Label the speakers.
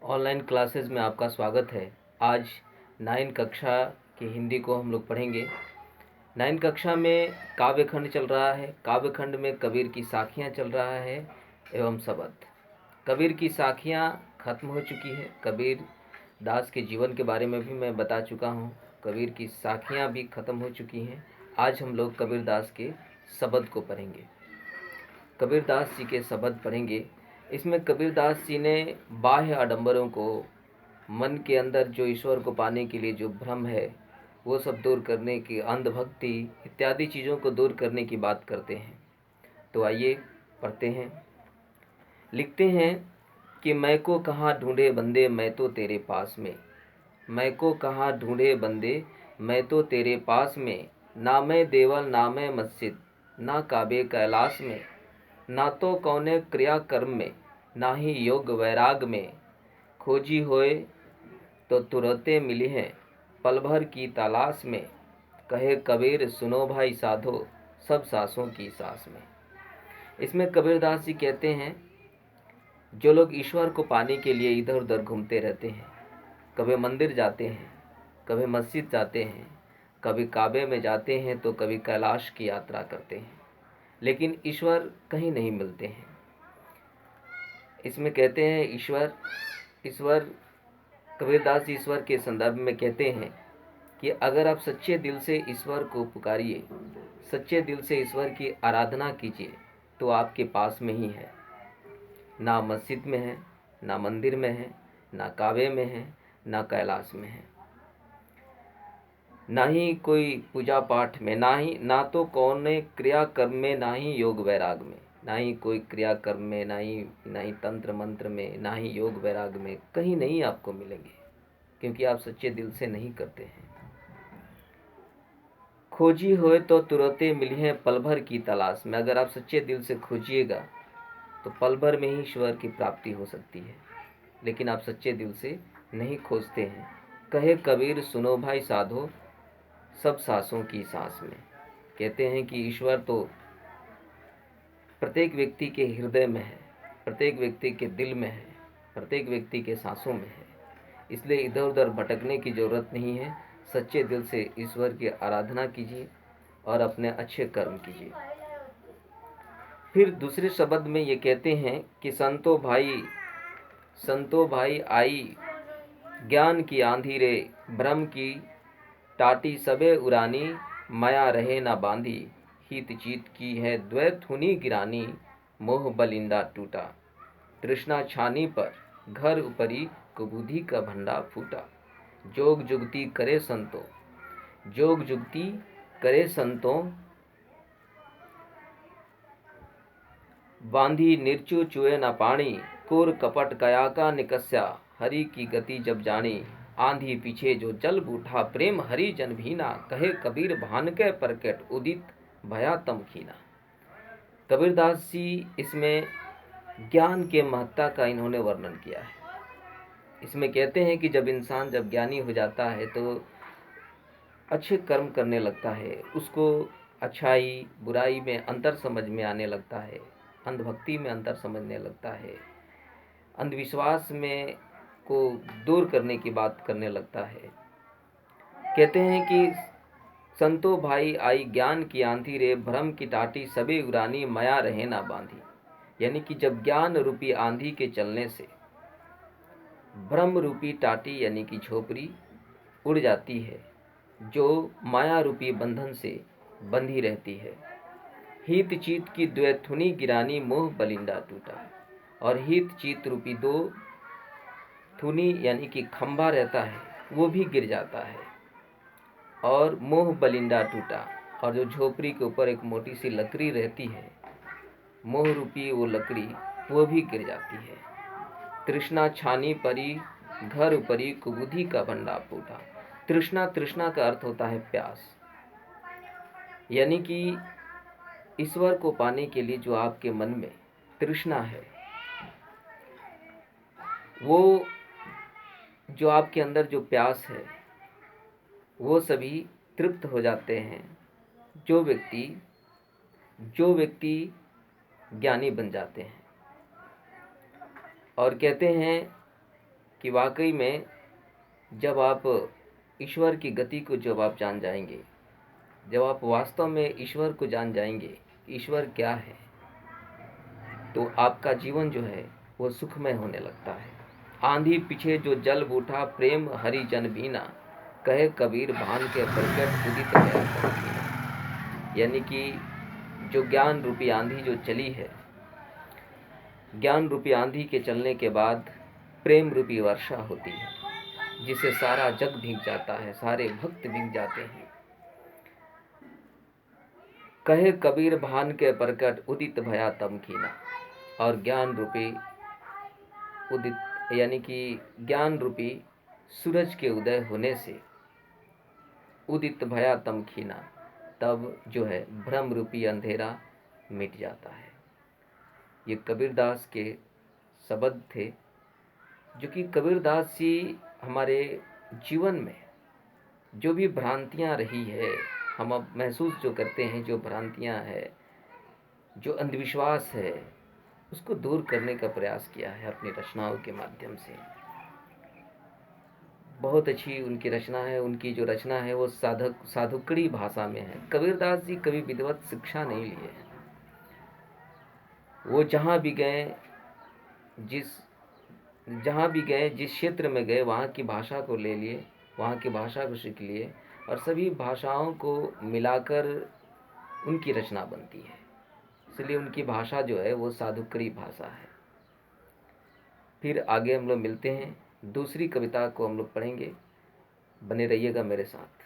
Speaker 1: Online classes में आपका स्वागत है। आज 9 कक्षा की हिंदी को हम लोग पढ़ेंगे। 9 कक्षा में काव्यखंड चल रहा है। काव्यखंड में कबीर की साखियाँ चल रहा है एवं शबद। कबीर की साखियाँ खत्म हो चुकी है। कबीर दास के जीवन के बारे में भी मैं बता चुका हूँ। कबीर की साखियाँ भी खत्म हो चुकी हैं। आज हम लोग कबीर दास के शबद को पढ़ेंगे। कबीर दास जी के शबद पढ़ेंगे। इसमें कबीर दास जी ने बाह्य आडंबरों को, मन के अंदर जो ईश्वर को पाने के लिए जो भ्रम है वो सब दूर करने की, अंधभक्ति इत्यादि चीज़ों को दूर करने की बात करते हैं। तो आइए पढ़ते हैं। लिखते हैं कि मैं को कहाँ ढूंढे बंदे मैं तो तेरे पास में। मैं को कहाँ ढूंढे बंदे मैं तो तेरे पास में। ना मैं देवल ना मैं मस्जिद ना काबे कैलाश में। ना तो कौने क्रिया कर्म में ना ही योग वैराग में। खोजी होए तो तुरते मिली हैं पल भर की तलाश में। कहे कबीर सुनो भाई साधो सब सांसों की सांस में। इसमें कबीरदास जी कहते हैं, जो लोग ईश्वर को पाने के लिए इधर उधर घूमते रहते हैं, कभी मंदिर जाते हैं, कभी मस्जिद जाते हैं, कभी काबे में जाते हैं तो कभी कैलाश की यात्रा करते हैं, लेकिन ईश्वर कहीं नहीं मिलते हैं। इसमें कहते हैं ईश्वर कबीरदास जी ईश्वर के संदर्भ में कहते हैं कि अगर आप सच्चे दिल से ईश्वर को पुकारिए, सच्चे दिल से ईश्वर की आराधना कीजिए तो आपके पास में ही है। ना मस्जिद में है, ना मंदिर में है, ना काबे में है, ना कैलाश में है, ना ही कोई पूजा पाठ में, ना तो कौने क्रिया कर्म में, ना ही योग वैराग में। ना ही कोई क्रिया कर्म में, ना ही तंत्र मंत्र में, ना ही योग वैराग में, कहीं नहीं आपको मिलेंगे, क्योंकि आप सच्चे दिल से नहीं करते हैं। खोजी होए तो तुरते मिली है पल भर की तलाश में। अगर आप सच्चे दिल से खोजिएगा तो पल भर में ही ईश्वर की प्राप्ति हो सकती है, लेकिन आप सच्चे दिल से नहीं खोजते हैं। कहे कबीर सुनो भाई साधो सब सांसों की सांस में। कहते हैं कि ईश्वर तो प्रत्येक व्यक्ति के हृदय में है, प्रत्येक व्यक्ति के दिल में है, प्रत्येक व्यक्ति के सांसों में है। इसलिए इधर उधर भटकने की ज़रूरत नहीं है। सच्चे दिल से ईश्वर की आराधना कीजिए और अपने अच्छे कर्म कीजिए। फिर दूसरे शब्द में ये कहते हैं कि संतो भाई आई ज्ञान की आंधी रे। भ्रम की टाटी सबे उरानी माया रहे ना बांधी। हित चीत की है द्वैत हुनी गिरानी मोह बलिंदा टूटा। तृष्णा छानी पर घर ऊपरी कुबुद्धि का भंडा फूटा। जोग जुगती करे संतों, जोग जुगती करे संतों बांधी निर्चु चुए न पानी। कुर कपट कया का निकस्या हरि की गति जब जानी। आंधी पीछे जो जल बूढ़ा प्रेम हरि जन भीना। कहे कबीर भान के प्रकट उदित भया तम खीना। कबीरदास जी इसमें ज्ञान के महत्ता का इन्होंने वर्णन किया है। इसमें कहते हैं कि जब इंसान जब ज्ञानी हो जाता है तो अच्छे कर्म करने लगता है, उसको अच्छाई बुराई में अंतर समझ में आने लगता है, अंधभक्ति में अंतर समझने लगता है, अंधविश्वास में को दूर करने की बात करने लगता है। कहते हैं कि संतो भाई आई ज्ञान की आंधी रे। भ्रम की टाटी सबे उड़ानी माया रहे ना बांधी। यानी कि जब ज्ञान रूपी आंधी के चलने से भ्रम रूपी टाटी यानी कि झोपड़ी उड़ जाती है, जो माया रूपी बंधन से बंधी रहती है। हित चीत की द्वैथुनी गिरानी मोह बलिंदा टूटा। और हित चीत रूपी दो थुनी यानी कि खंभा रहता है वो भी गिर जाता है, और मोह बलिंदा टूटा। और जो झोपड़ी के ऊपर एक मोटी सी लकड़ी रहती है, मोह रूपी वो लकड़ी वो भी गिर जाती है। तृष्णा छानी परी घर ऊपरी कुबुद्धि का भंडा फूटा। तृष्णा का अर्थ होता है प्यास, यानी कि ईश्वर को पाने के लिए जो आपके मन में तृष्णा है, वो जो आपके अंदर जो प्यास है वो सभी तृप्त हो जाते हैं जो व्यक्ति ज्ञानी बन जाते हैं। और कहते हैं कि वाकई में जब आप ईश्वर की गति को जब आप जान जाएंगे, जब आप वास्तव में ईश्वर को जान जाएंगे, ईश्वर क्या है, तो आपका जीवन जो है वो सुखमय होने लगता है। आंधी पीछे जो जल बूठा, प्रेम हरि जन बीना, कहे कबीर भान के प्रकट उदित गया तमकीना। यानी कि जो ज्ञान रूपी आंधी जो चली है, ज्ञान रूपी आंधी के चलने के बाद प्रेम रूपी वर्षा होती है, जिससे सारा जग भीग जाता है, सारे भक्त भीग जाते हैं। कहे कबीर भान के प्रकट उदित भया तमकीना। और ज्ञान रूपी उदित यानी कि ज्ञान रूपी सूरज के उदय होने से उदित भया तमकीना, तब जो है भ्रम रूपी अंधेरा मिट जाता है। ये कबीरदास के शब्द थे, जो कि कबीरदास जी हमारे जीवन में जो भी भ्रांतियाँ रही है, हम अब महसूस जो करते हैं, जो भ्रांतियाँ है, जो अंधविश्वास है, उसको दूर करने का प्रयास किया है अपनी रचनाओं के माध्यम से। बहुत अच्छी उनकी रचना है। उनकी जो रचना है वो साधुकड़ी भाषा में है। कबीरदास जी कभी विधिवत शिक्षा नहीं लिए। वो जहाँ भी गए, जिस क्षेत्र में गए, वहाँ की भाषा को ले लिए, वहाँ की भाषा को सीख लिए, और सभी भाषाओं को मिलाकर उनकी रचना बनती है। इसलिए उनकी भाषा जो है वो साधुकड़ी भाषा है। फिर आगे हम लोग मिलते हैं, दूसरी कविता को हम लोग पढ़ेंगे। बने रहिएगा मेरे साथ।